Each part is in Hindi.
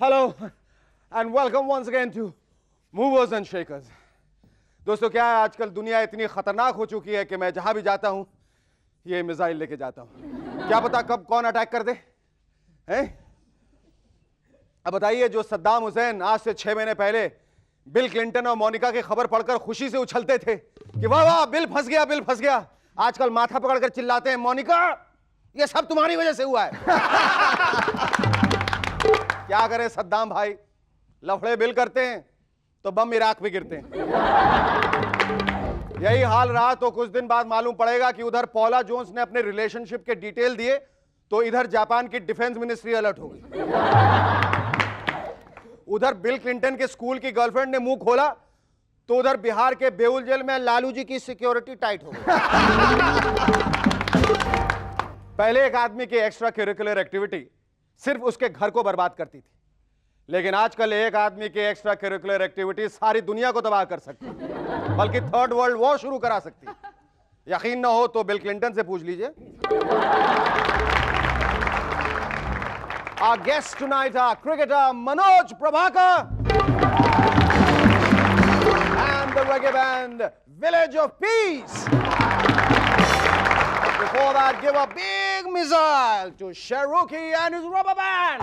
Hello and welcome once again to movers and shakers. दोस्तों, क्या है, आजकल दुनिया इतनी खतरनाक हो चुकी है कि मैं जहां भी जाता हूं ये मिसाइल लेके जाता हूं। क्या पता कब कौन अटैक कर दे हैं? अब बताइए, जो सद्दाम हुसैन आज से 6 महीने पहले बिल क्लिंटन और मोनिका की खबर पढ़कर खुशी से उछलते थे कि वाह वाह बिल फंस गया, बिल फंस गया, आजकल माथा पकड़कर चिल्लाते हैं, मोनिका ये सब तुम्हारी वजह से हुआ है। क्या करें सद्दाम भाई, लफड़े बिल करते हैं तो बम इराक में गिरते हैं। यही हाल रहा तो कुछ दिन बाद मालूम पड़ेगा कि उधर पॉला जोन्स ने अपने रिलेशनशिप के डिटेल दिए तो इधर जापान की डिफेंस मिनिस्ट्री अलर्ट हो गई। उधर बिल क्लिंटन के स्कूल की गर्लफ्रेंड ने मुंह खोला तो उधर बिहार के बेउल जेल में लालू जी की सिक्योरिटी टाइट हो गई। पहले एक आदमी की एक्स्ट्रा करिकुलर एक्टिविटी सिर्फ उसके घर को बर्बाद करती थी, लेकिन आजकल एक आदमी की एक्स्ट्रा करिकुलर एक्टिविटी सारी दुनिया को तबाह कर सकती है, बल्कि थर्ड वर्ल्ड वॉर शुरू करा सकती है। यकीन ना हो तो बिल क्लिंटन से पूछ लीजिए। Our guest tonight are cricketer Manoj Prabhakar and the reggae band Village of Peace. Before that, give a big missile to Sharuki and his rubber band.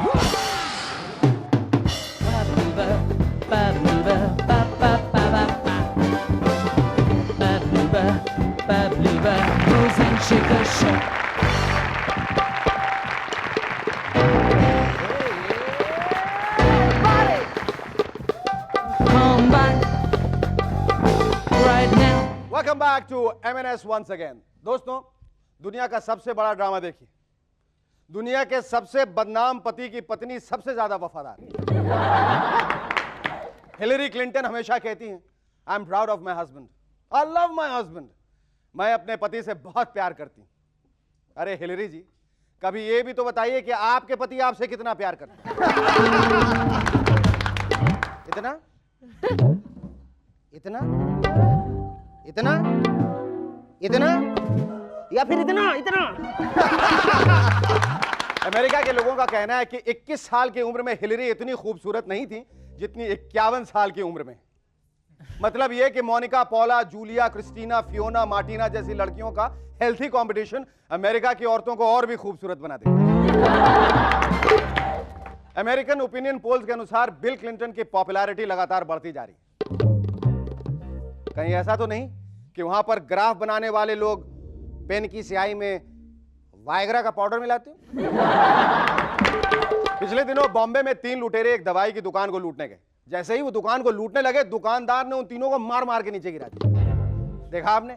Welcome back to MNS once again. दोस्तों, दुनिया का सबसे बड़ा ड्रामा देखिए। दुनिया के सबसे बदनाम पति की पत्नी सबसे ज्यादा वफादार। हिलरी क्लिंटन हमेशा कहती हैं, I am proud of my husband, I love my husband. मैं अपने पति से बहुत प्यार करती हूं। अरे हिलरी जी, कभी ये भी तो बताइए कि आपके पति आपसे कितना प्यार करते हैं? इतना इतना इतना इतना या फिर इतना इतना? अमेरिका के लोगों का कहना है कि 21 साल की उम्र में हिलरी इतनी खूबसूरत नहीं थी जितनी 51 साल की उम्र में। मतलब यह कि Monica, Paula, Julia, Christina, Fiona, Martina जैसी लड़कियों का हेल्थी कंपटीशन अमेरिका की औरतों को और भी खूबसूरत बना देता है। अमेरिकन ओपिनियन पोल्स के अनुसार बिल क्लिंटन की पॉपुलैरिटी लगातार बढ़ती जा रही है। कहीं ऐसा तो नहीं कि वहां पर ग्राफ बनाने वाले लोग पेन की स्याही में वायग्रा का पाउडर मिलाते हो? पिछले दिनों बॉम्बे में 3 लुटेरे एक दवाई की दुकान को लूटने गए। जैसे ही वो दुकान को लूटने लगे, दुकानदार ने उन तीनों को मार मार के नीचे गिरा दिया। देखा आपने,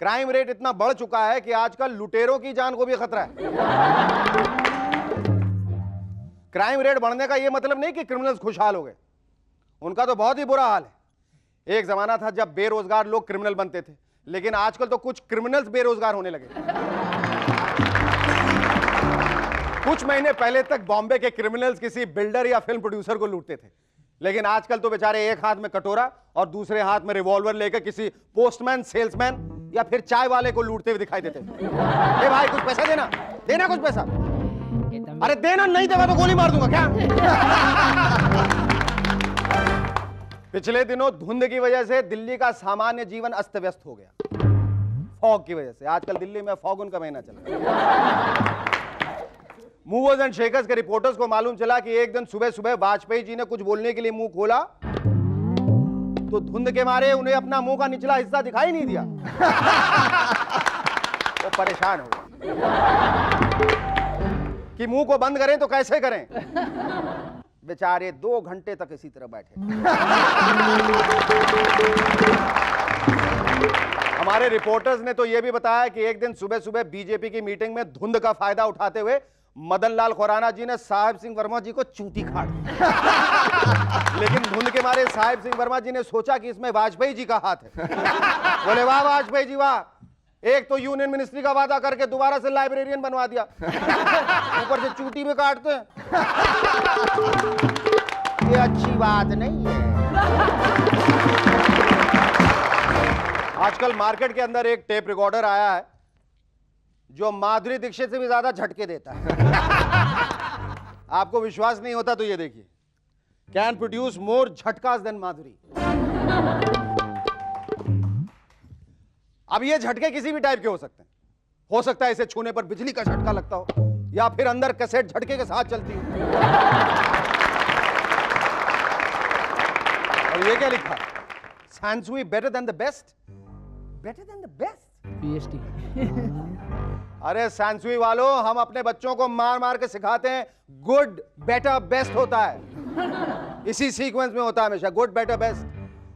क्राइम रेट इतना बढ़ चुका है कि आजकल लुटेरों की जान को भी खतरा है। क्राइम रेट बढ़ने का यह मतलब नहीं कि क्रिमिनल्स खुशहाल हो गए, उनका तो बहुत ही बुरा हाल है। एक जमाना था जब बेरोजगार लोग क्रिमिनल बनते थे, लेकिन आजकल तो कुछ क्रिमिनल्स बेरोजगार होने लगे। कुछ महीने पहले तक बॉम्बे के क्रिमिनल्स किसी बिल्डर या फिल्म प्रोड्यूसर को लूटते थे, लेकिन आजकल तो बेचारे एक हाथ में कटोरा और दूसरे हाथ में रिवॉल्वर लेकर किसी पोस्टमैन, सेल्समैन या फिर चाय वाले को लूटते हुए दिखाई देते हैं। ए भाई, कुछ पैसा देना, देना कुछ पैसा। अरे देना, नहीं देगा तो गोली मार दूंगा क्या? पिछले दिनों धुंध की वजह से दिल्ली का सामान्य जीवन अस्त व्यस्त हो गया। फॉग की वजह से आजकल दिल्ली में फॉगुन का महीना चल रहा है। मूवर्स एंड शेकर्स के रिपोर्टर्स को मालूम चला कि एक दिन सुबह सुबह वाजपेयी जी ने कुछ बोलने के लिए मुंह खोला तो धुंध के मारे उन्हें अपना मुंह का निचला हिस्सा दिखाई नहीं दिया। वो परेशान हो गए कि मुंह को बंद करें तो कैसे करें। बेचारे 2 घंटे तक इसी तरह बैठे। हमारे रिपोर्टर्स ने तो यह भी बताया कि एक दिन सुबह सुबह बीजेपी की मीटिंग में धुंध का फायदा उठाते हुए मदन लाल खुराना जी ने साहिब सिंह वर्मा जी को चूटी खाड़ दी। लेकिन धुंध के मारे साहिब सिंह वर्मा जी ने सोचा कि इसमें वाजपेयी जी का हाथ है। बोले वाह वाजपेयी जी वाह, एक तो यूनियन मिनिस्ट्री का वादा करके दोबारा से लाइब्रेरियन बनवा दिया, ऊपर से चूटी में काटते हैं। ये अच्छी बात नहीं है। आजकल मार्केट के अंदर एक टेप रिकॉर्डर आया है जो माधुरी दीक्षित से भी ज्यादा झटके देता है। आपको विश्वास नहीं होता तो ये देखिए। can produce more झटकास than माधुरी. अब ये झटके किसी भी टाइप के हो सकते हैं. हो सकता है इसे छूने पर बिजली का झटका लगता हो, या फिर अंदर कैसेट झटके के साथ चलती हो. और ये क्या लिखा? Sansui better than the best? Better than the best? PhD. अरे सैनसुई वालों, हम अपने बच्चों को मार मार के सिखाते हैं गुड बेटर बेस्ट होता है. इसी सीक्वेंस में होता है हमेशा गुड बेटर बेस्ट.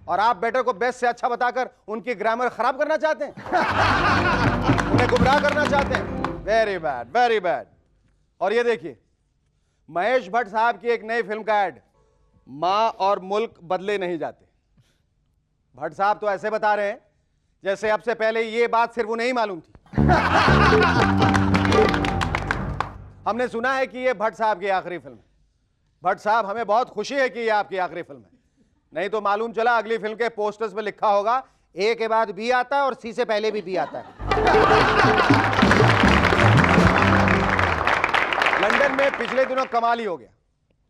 और आप बेटर को बेस्ट से अच्छा बताकर उनकी ग्रामर खराब करना चाहते हैं, उन्हें गुमराह करना चाहते हैं. Very bad, very bad. और ये देखिए, महेश भट्ट साहब की एक नई फिल्म का एड, मां और मुल्क बदले नहीं जाते. भट्ट साहब तो ऐसे बता रहे हैं जैसे अब से पहले ये बात सिर्फ उन्हें ही मालूम थी. हमने सुना है कि ये भट्ट साहब की आखिरी फिल्म है. भट्ट साहब, हमें बहुत खुशी है कि ये आपकी आखिरी फिल्म है. नहीं तो मालूम चला अगली फिल्म के पोस्टर्स पे लिखा होगा ए के बाद बी आता है और सी से पहले भी बी आता है. लंदन में पिछले दिनों कमाल ही हो गया.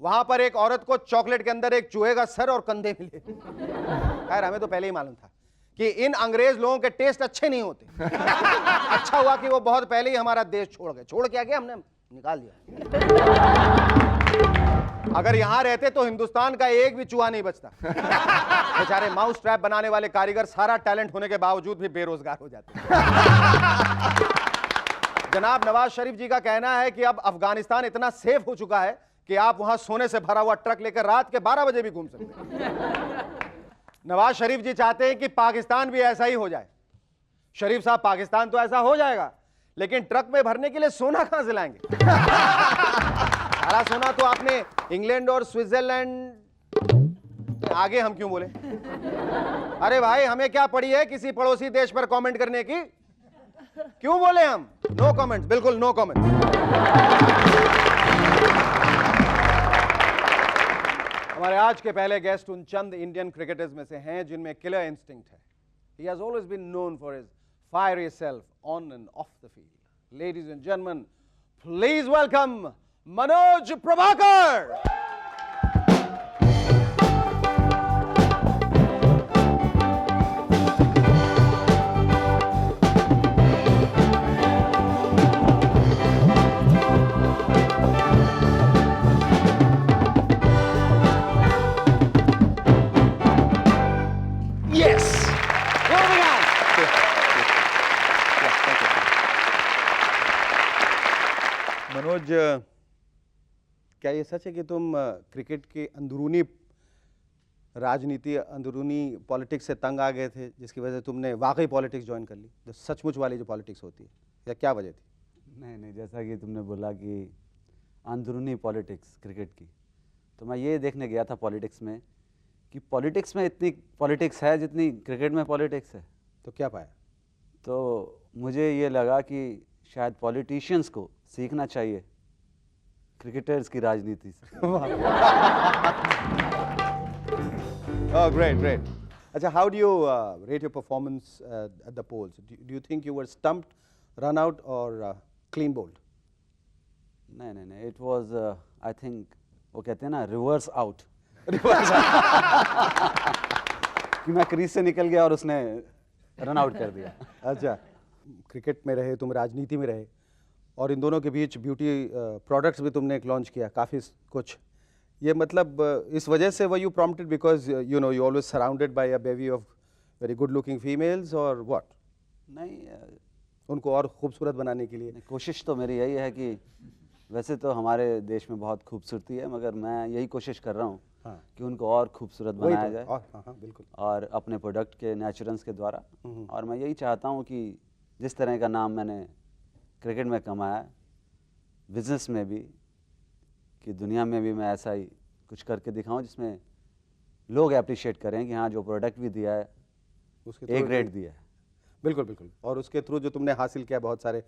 वहां पर एक औरत को चॉकलेट के अंदर एक चूहे का सर और कंधे मिले. खैर, हमें तो पहले ही मालूम था कि इन अंग्रेज लोगों के टेस्ट अच्छे नहीं होते. अच्छा हुआ कि वो बहुत पहले ही हमारा देश छोड़ गए. छोड़ के आगे हमने निकाल दिया. अगर यहां रहते तो हिंदुस्तान का एक भी चूहा नहीं बचता. बेचारे माउस ट्रैप बनाने वाले कारीगर सारा टैलेंट होने के बावजूद भी बेरोजगार हो जाते. जनाब नवाज शरीफ जी का कहना है कि अब अफगानिस्तान इतना सेफ हो चुका है कि आप वहां सोने से भरा हुआ ट्रक लेकर रात के 12 बजे भी घूम सकते हैं. नवाज शरीफ जी चाहते हैं कि पाकिस्तान भी ऐसा ही हो जाए. शरीफ साहब, पाकिस्तान तो ऐसा हो जाएगा, लेकिन ट्रक में भरने के लिए सोना कहां से लाएंगे? सारा सोना तो आपने इंग्लैंड और स्विट्जरलैंड. आगे हम क्यों बोले? अरे भाई, हमें क्या पड़ी है किसी पड़ोसी देश पर कमेंट करने की? क्यों बोले हम? नो कमेंट्स, बिल्कुल नो कमेंट. हमारे आज के पहले गेस्ट उन चंद इंडियन क्रिकेटर्स में से हैं जिनमें किलर इंस्टिंक्ट है. He has always been known for his fiery self on and off the field. Ladies and gentlemen, please welcome Manoj Prabhakar. Manoj, क्या ये सच है कि तुम क्रिकेट की अंदरूनी राजनीति, अंदरूनी पॉलिटिक्स से तंग आ गए थे, जिसकी वजह से तुमने वाकई पॉलिटिक्स ज्वाइन कर ली, जो सचमुच वाली जो पॉलिटिक्स होती है, या क्या वजह थी? नहीं, जैसा कि तुमने बोला कि अंदरूनी पॉलिटिक्स क्रिकेट की, तो मैं ये देखने गया था पॉलिटिक्स में कि पॉलिटिक्स में इतनी पॉलिटिक्स है जितनी क्रिकेट में पॉलिटिक्स है. तो क्या पाया? तो मुझे ये लगा कि शायद पॉलिटिशियंस को सीखना चाहिए क्रिकेटर्स की राजनीति से. Oh, great, great. अच्छा, how do you rate your performance at the polls? Do you think you were stumped, run out, or clean bowled? नहीं, it was I think वो कहते हैं ना reverse out. Reverse out. कि मैं क्रीज से निकल गया और उसने रन आउट कर दिया. अच्छा, क्रिकेट में रहे तुम, राजनीति में रहे, और इन दोनों के बीच ब्यूटी प्रोडक्ट्स भी तुमने एक लॉन्च किया, काफ़ी कुछ. ये मतलब इस वजह से were you prompted because you know you always surrounded by a bevy of very good looking females, और व्हाट? नहीं, उनको और खूबसूरत बनाने के लिए. कोशिश तो मेरी यही है कि वैसे तो हमारे देश में बहुत खूबसूरती है, मगर मैं यही कोशिश कर रहा हूँ कि उनको और खूबसूरत बनाया जाए. हाँ, बिल्कुल. और अपने प्रोडक्ट के नेचुरेंस के द्वारा. और मैं यही चाहता हूँ कि जिस तरह का नाम मैंने क्रिकेट में कमाया, बिजनेस में भी, कि दुनिया में भी मैं ऐसा ही कुछ करके दिखाऊं जिसमें लोग अप्रिशिएट करें कि हाँ, जो प्रोडक्ट भी दिया है उसके ए ग्रेड दिया है. बिल्कुल बिल्कुल. और उसके थ्रू जो तुमने हासिल किया बहुत सारे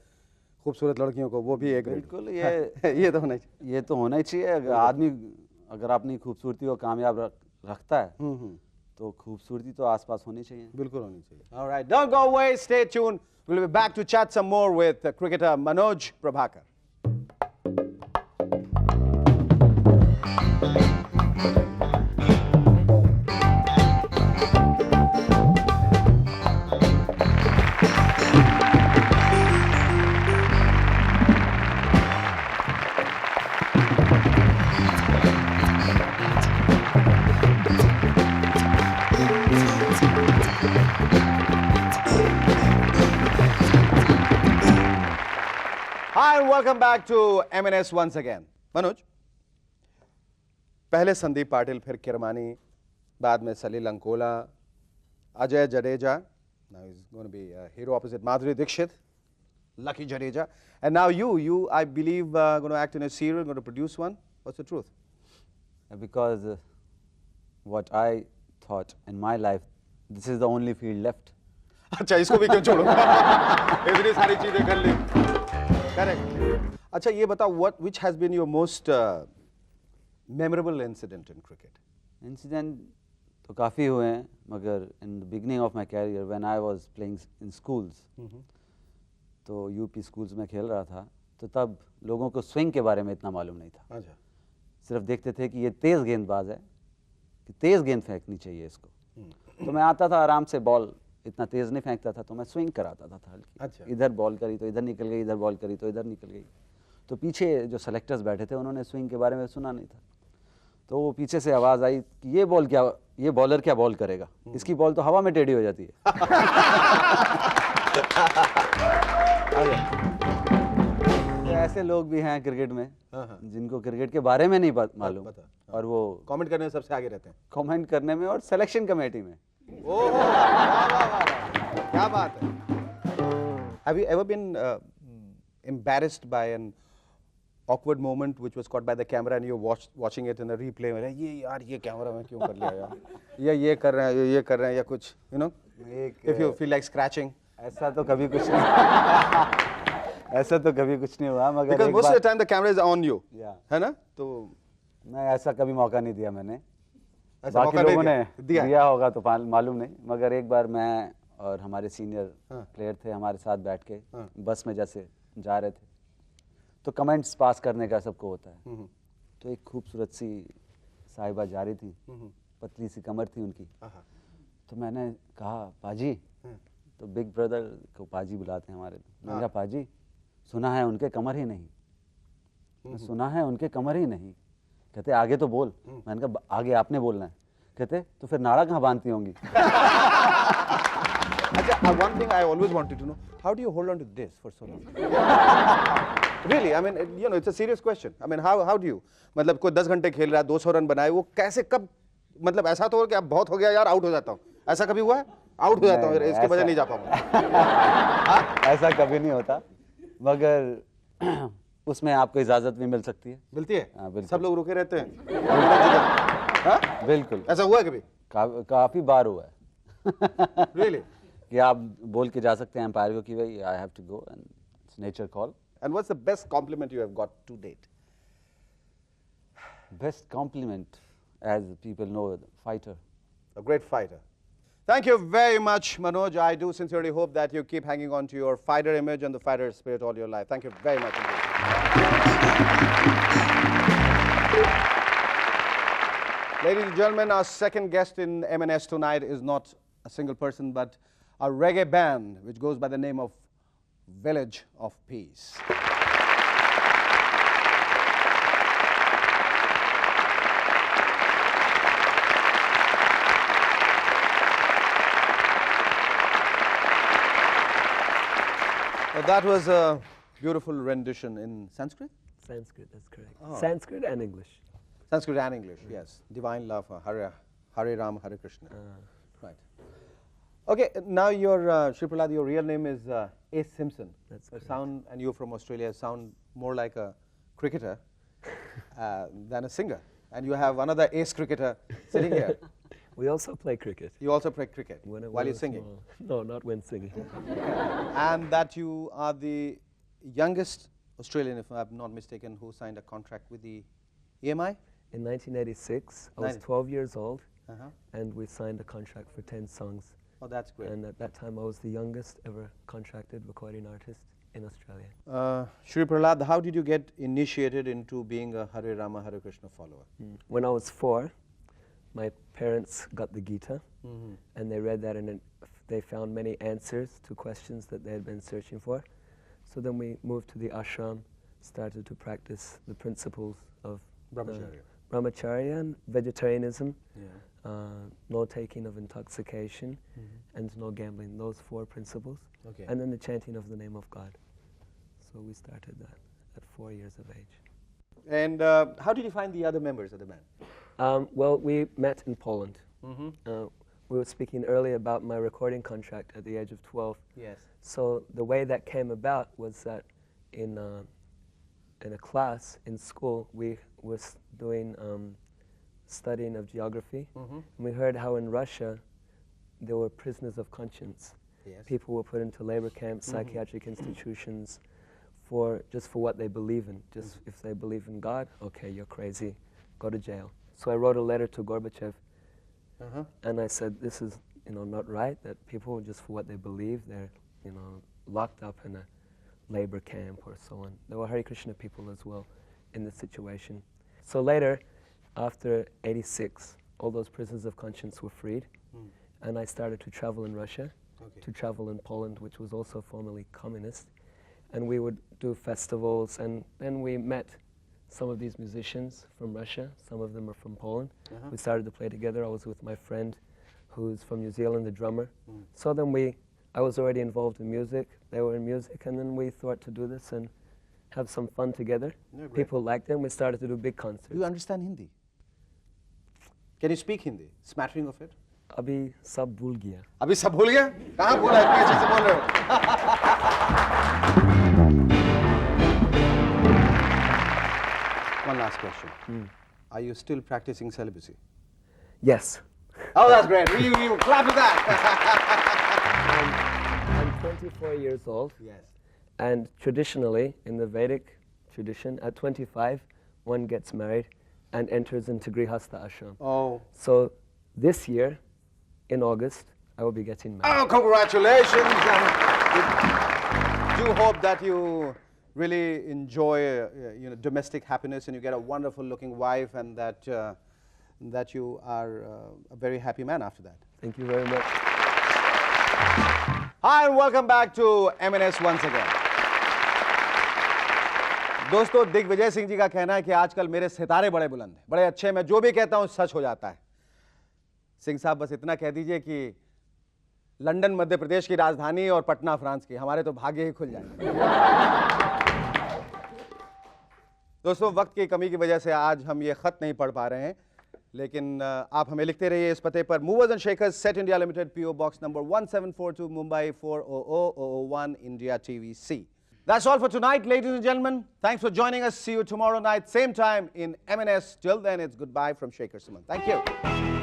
खूबसूरत लड़कियों को, वो भी ए ग्रेड. बिल्कुल. ये तो होना चाहिए. ये तो होना ही चाहिए. आदमी अगर अपनी खूबसूरती को कामयाब रखता है तो खूबसूरती तो आसपास होनी चाहिए. बिल्कुल होनी चाहिए. All right, don't go away, stay tuned. We'll be back to chat some more with cricketer Manoj Prabhakar. Hi and welcome back to M&S once again. Manoj, पहले संदीप पाटिल, फिर किरमानी, बाद में सलील Ankola, Ajay Jadeja. Now he's going to be a hero opposite Madhuri Dixit, Lucky Jadeja, and now you, I believe, going to act in a serial, going to produce one. What's the truth? Because what I thought in my life, this is the only field left. अच्छा इसको भी क्यों छोड़ो? इतनी सारी चीजें कर ली. Correct. अच्छा ये बताओ, which has been your most memorable incident in cricket? Incident तो काफ़ी हुए हैं, मगर in the beginning of my career when I was playing in schools, तो यूपी स्कूल्स में खेल रहा था, तो तब लोगों को स्विंग के बारे में इतना मालूम नहीं था. अच्छा. सिर्फ देखते थे कि ये तेज़ गेंदबाज है, कि तेज़ गेंद फेंकनी चाहिए इसको. तो मैं आता था आराम से, बॉल इतना तेज़ नहीं फेंकता था, तो मैं स्विंग कराता था हल्की. अच्छा. इधर बॉल करी तो इधर निकल गई, इधर बॉल करी तो इधर निकल गई. तो पीछे जो सेलेक्टर्स बैठे थे उन्होंने स्विंग के बारे में सुना नहीं था. तो वो पीछे से आवाज़ आई कि ये बॉलर क्या बॉल करेगा, इसकी बॉल तो हवा में टेढ़ी हो जाती है. तो ऐसे लोग भी हैं क्रिकेट में जिनको क्रिकेट के बारे में नहीं मालूम, और वो कमेंट करने में सबसे आगे रहते हैं. कमेंट करने में और सिलेक्शन कमेटी में. ओह, वाह, वाह, वाह, क्या बात है. Have you ever been embarrassed by an awkward moment which was caught by the camera and you're watching it in a replay? ये यार ये कैमरा में क्यों कर लिया यार, या ये कर रहे हैं, ये कर रहे हैं, या कुछ, you know, if you feel like scratching. ऐसा तो कभी कुछ नहीं ऐसा तो कभी कुछ नहीं हुआ, मगर Because most of the time the camera is on you, है ना? तो मैं ऐसा कभी मौका नहीं दिया मैंने. ऐसा बाकी मौका नहीं लोगों ने दिया होगा तो मालूम नहीं, मगर एक बार मैं और हमारे सीनियर प्लेयर थे हमारे साथ बैठ के बस में जैसे जा रहे थे, तो कमेंट्स पास करने का सबको होता है. तो एक खूबसूरत सी साहिबा जा रही थी, पतली सी कमर थी उनकी. तो मैंने कहा पाजी, तो बिग ब्रदर को पाजी बुलाते हैं हमारे. मैंने कहा पाजी, सुना है उनके कमर ही नहीं. सुना है उनके कमर ही नहीं. कहते आगे तो बोल. मैंने कहा आगे आपने बोलना है. कहते तो फिर नाड़ा कहाँ बांधती होंगी. अच्छा, one thing I always wanted to know, how do you hold on to this for so long? Really, I mean, you know, it's a serious question. I mean, how do you, मतलब कोई 10 घंटे खेल रहा है, 200 रन बनाए, वो कैसे, कब, मतलब ऐसा तो हो कि अब बहुत हो गया यार, आउट हो जाता हूँ, ऐसा कभी हुआ है? आउट हो जाता हूँ, इसके वजह नहीं जा पाऊंगा. ऐसा कभी नहीं होता, मगर उसमें आपको इजाजत भी मिल सकती है. मिलती है? हाँ, बिल्कुल. सब लोग रुके रहते हैं. बिल्कुल. ऐसा हुआ है कभी? काफी बार हुआ है. Really? कि आप बोल के जा सकते हैं एम्पायर को कि भाई I have to go and it's nature call. And what's the best compliment you have got to date? Best compliment, as people know, fighter. A great fighter. Thank you very much, Manoj. I do sincerely hope that you keep hanging on to your fighter image and the fighter spirit all your life. Thank you very much indeed. Ladies and gentlemen, our second guest in M&S tonight is not a single person, but a reggae band which goes by the name of Village of Peace. Well, that was a beautiful rendition in Sanskrit? Sanskrit, that's correct. Sanskrit and English. Sanskrit and English, yes. Divine love, Hare Ram, Hare Krishna. Right. Okay, now your Shri Prahlad, your real name is Ace Simpson. That's You correct. sound, and you're from Australia, sound more like a cricketer than a singer. And you have another ace cricketer sitting here. We also play cricket. You also play cricket When I while you're was singing. small. No, not when singing. And that you are the youngest Australian, if I'm not mistaken, who signed a contract with the EMI? In 1986, I was 90. 12 years old, Uh-huh. and we signed a contract for 10 songs. Oh, that's great. And at that time, I was the youngest ever contracted recording artist in Australia. Shri Prahlad, how did you get initiated into being a Hare Rama, Hare Krishna follower? When I was 4, my parents got the Gita, and they read that, and they found many answers to questions that they had been searching for. So then we moved to the ashram, started to practice the principles of Brahmacharya. Brahmacharya and vegetarianism, no taking of intoxication, and no gambling. Those 4 principles. Okay. And then the chanting of the name of God. So we started that at 4 years of age. And how did you find the other members of the band? Well, we met in Poland. We were speaking earlier about my recording contract at the age of 12. Yes. So the way that came about was that in a class in school, we were doing studying of geography. And we heard how in Russia there were prisoners of conscience. Yes. People were put into labor camps, psychiatric institutions, just for what they believe in. Just if they believe in God, okay, you're crazy, go to jail. So I wrote a letter to Gorbachev, and I said, this is not right, that people, just for what they believe, they're locked up in a labor camp or so on. There were Hare Krishna people as well in this situation. So later, after '86, all those prisoners of conscience were freed, and I started to travel in Russia, to travel in Poland, which was also formerly communist, and we would do festivals, and then we met some of these musicians from Russia. Some of them are from Poland. We started to play together. I was with my friend who's from New Zealand, the drummer. So then I was already involved in music, they were in music, and then we thought to do this and have some fun together. Yeah, great. People liked it, and we started to do big concerts. Do you understand Hindi? Can you speak Hindi? Smattering of it? Abhi sab bhul gaya. अभी सब भूल गया? कहाँ भूला? इतनी अच्छे से बोल रहे हो। One last question. Are you still practicing celibacy? Yes. Oh, that's great. You clap for that. I'm 24 years old, Yes. and traditionally, in the Vedic tradition, at 25, one gets married and enters into Grihastha ashram. Oh. So this year, in August, I will be getting married. Oh, congratulations. And we do hope that you really enjoy domestic happiness and you get a wonderful looking wife and that you are a very happy man after that. Thank you very much. Hi and welcome back to M&S once again. दोस्तों दिग्विजय सिंह जी का कहना है कि आजकल मेरे सितारे बड़े बुलंद हैं, बड़े अच्छे, मैं जो भी कहता हूं सच हो जाता है। सिंह साहब बस इतना कह दीजिए कि लंदन मध्य प्रदेश की राजधानी और पटना फ्रांस की, हमारे तो भाग्य ही खुल जाएंगे। दोस्तों वक्त की कमी की वजह से आज हम ये खत नहीं पढ़ पा रहे हैं, लेकिन आप हमें लिखते रहिए इस पते पर, movers and shakers, set India limited, PO Box number 1742, Mumbai 400001, India TVC. That's all for tonight, ladies and gentlemen. Thanks for joining us. See you tomorrow night, same time in M&S. Till then, it's goodbye from Shaker Suman. Thank you.